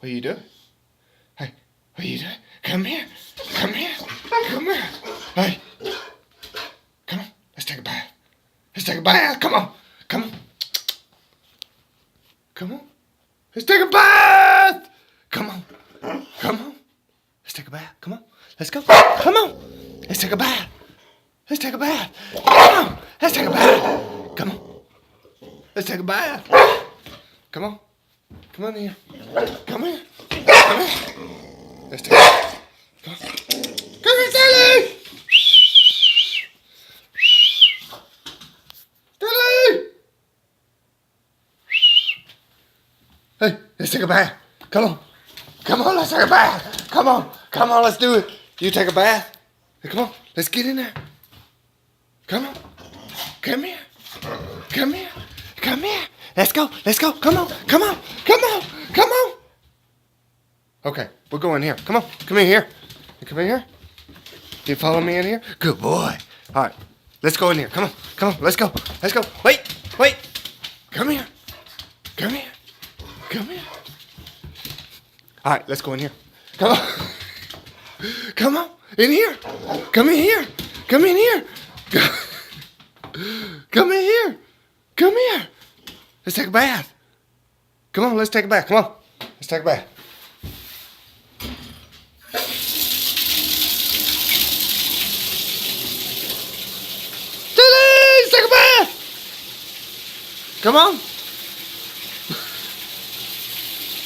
What are you doing? Hey, what are you doing? Come here. Come here. Come here. Hey. Come on. Let's take a bath. Let's take a bath. Come on. Come on. Come on. Let's take a bath. Come on. Come on. Let's take a bath. Come on. Let's go. Come on. Let's take a bath. Let's take a bath. Come on. Let's take a bath. Come on. Let's take a bath. Come on. Come on here. Come here. Come here. Let's take a bath. Come on. Come here, Sally. Sally. Hey, let's take a bath. Come on. Come on, let's take a bath. Come on. Come on, let's do it. You take a bath. Hey, come on. Let's get in there. Come on. Come here. Come here. Come here. Let's go. Let's go. Come on. Come on. Come on. Come on. Okay, we're going here. Come on. Come in here. You come in here. You follow me in here? Good boy. All right. Let's go in here. Come on. Come on. Let's go. Let's go. Wait. Wait. Come here. Come here. Come here. All right. Let's go in here. Come on. Come on. In here. Come in here. Come in here. Come in here. Come here. Let's take a bath. Come on, let's take a bath. Come on. Let's take a bath. Let's take a bath. Come on.